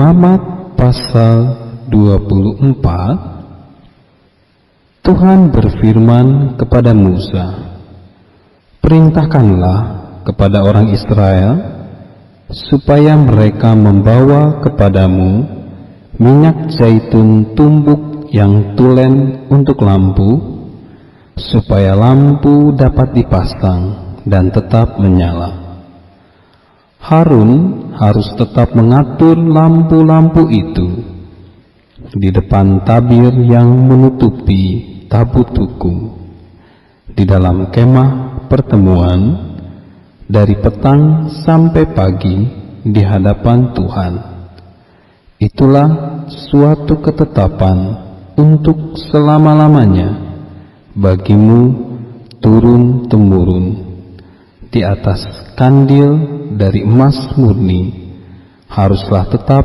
Imamat pasal 24. Tuhan berfirman kepada Musa, "Perintahkanlah kepada orang Israel supaya mereka membawa kepadamu minyak zaitun tumbuk yang tulen untuk lampu, supaya lampu dapat dipasang dan tetap menyala. Harun harus tetap mengatur lampu-lampu itu di depan tabir yang menutupi tabut hukum di dalam kemah pertemuan dari petang sampai pagi di hadapan Tuhan. Itulah suatu ketetapan untuk selama-lamanya bagimu turun-temurun. Di atas kandil dari emas murni haruslah tetap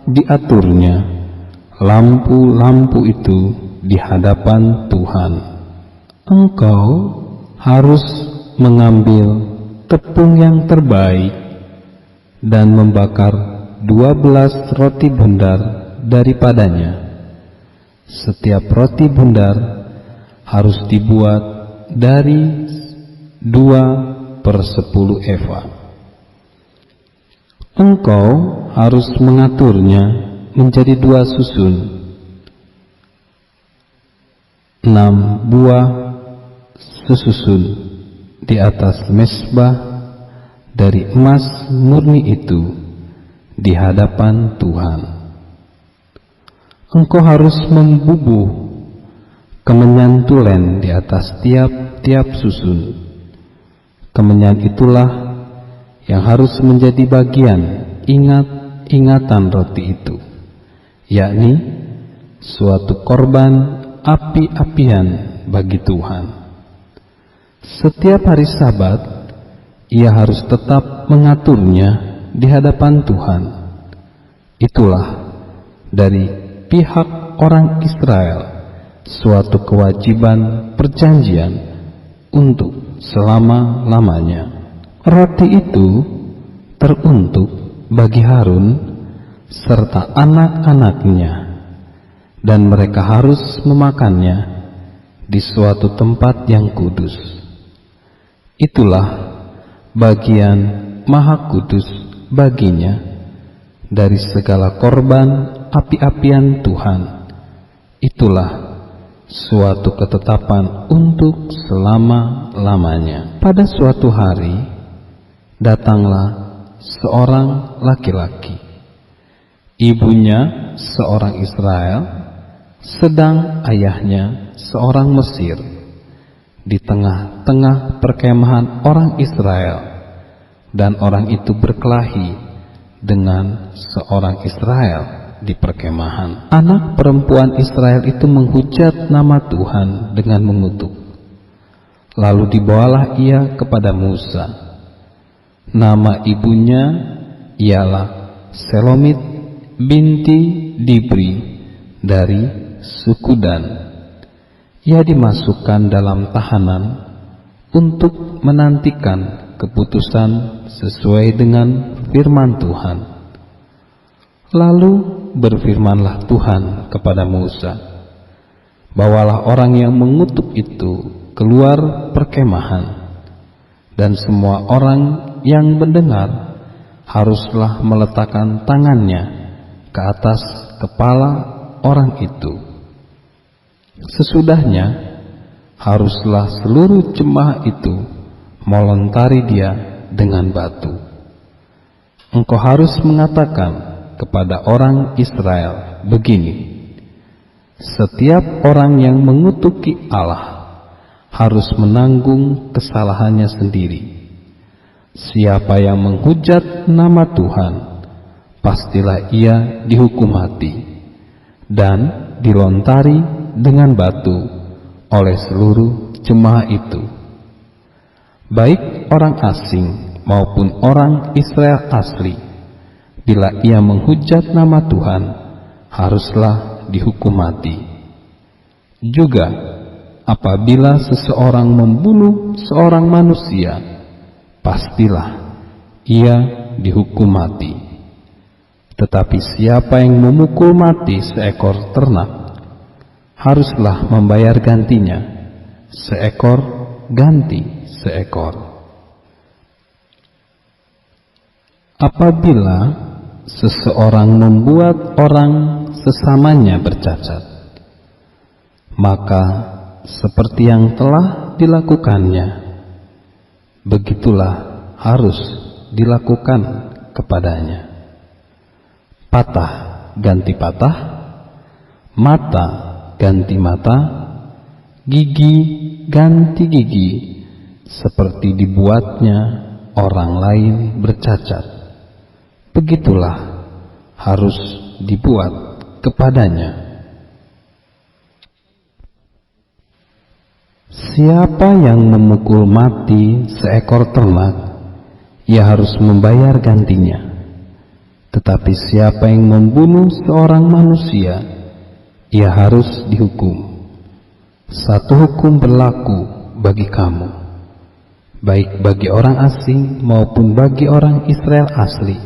diaturnya lampu-lampu itu di hadapan Tuhan. Engkau harus mengambil tepung yang terbaik dan membakar 12 roti bundar daripadanya. Setiap roti bundar harus dibuat dari 2/10 eva. Engkau harus mengaturnya menjadi 2 susun, 6 buah sesusun di atas mezbah dari emas murni itu di hadapan Tuhan. Engkau harus membubuh kemenyan tulen di atas tiap-tiap susun. Kemenyan itulah yang harus menjadi bagian ingatan roti itu, yakni suatu korban api-apian bagi Tuhan. Setiap hari Sabat ia harus tetap mengaturnya di hadapan Tuhan. Itulah dari pihak orang Israel suatu kewajiban perjanjian untuk selama-lamanya. Roti itu teruntuk bagi Harun serta anak-anaknya, dan mereka harus memakannya di suatu tempat yang kudus. Itulah bagian maha kudus baginya dari segala korban api-apian Tuhan. Itulah suatu ketetapan untuk selama-lamanya. Pada suatu hari datanglah seorang laki-laki, ibunya seorang Israel, sedang ayahnya seorang Mesir, di tengah-tengah perkemahan orang Israel, dan orang itu berkelahi dengan seorang Israel di perkemahan. Anak perempuan Israel itu menghujat nama Tuhan dengan mengutuk. Lalu dibawalah ia kepada Musa. Nama ibunya ialah Selomit binti Dibri dari suku Dan. Ia dimasukkan dalam tahanan untuk menantikan keputusan sesuai dengan firman Tuhan. Lalu berfirmanlah Tuhan kepada Musa, "Bawalah orang yang mengutuk itu keluar perkemahan, dan semua orang yang mendengar haruslah meletakkan tangannya ke atas kepala orang itu. Sesudahnya haruslah seluruh jemaah itu melontari dia dengan batu. Engkau harus mengatakan kepada orang Israel begini: setiap orang yang mengutuki Allah harus menanggung kesalahannya sendiri. Siapa yang menghujat nama Tuhan, pastilah ia dihukum mati dan dilontari dengan batu oleh seluruh jemaah itu, baik orang asing maupun orang Israel asli. Bila ia menghujat nama Tuhan, haruslah dihukum mati. Juga apabila seseorang membunuh seorang manusia, pastilah ia dihukum mati. Tetapi siapa yang memukul mati seekor ternak, haruslah membayar gantinya, seekor ganti seekor. Apabila seseorang membuat orang sesamanya bercacat, maka seperti yang telah dilakukannya, begitulah harus dilakukan kepadanya. Patah ganti patah, mata ganti mata, gigi ganti gigi, seperti dibuatnya orang lain bercacat, begitulah harus dibuat kepadanya. Siapa yang memukul mati seekor ternak, ia harus membayar gantinya. Tetapi siapa yang membunuh seorang manusia, ia harus dihukum. Satu hukum berlaku bagi kamu, baik bagi orang asing maupun bagi orang Israel asli,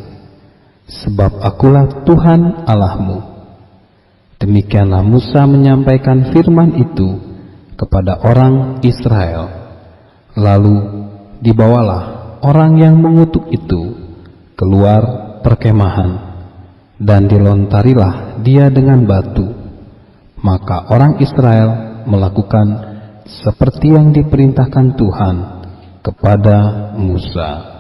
sebab akulah Tuhan Allahmu. Demikianlah Musa menyampaikan firman itu kepada orang Israel. Lalu dibawalah orang yang mengutuk itu keluar perkemahan, dan dilontarilah dia dengan batu. Maka orang Israel melakukan seperti yang diperintahkan Tuhan kepada Musa.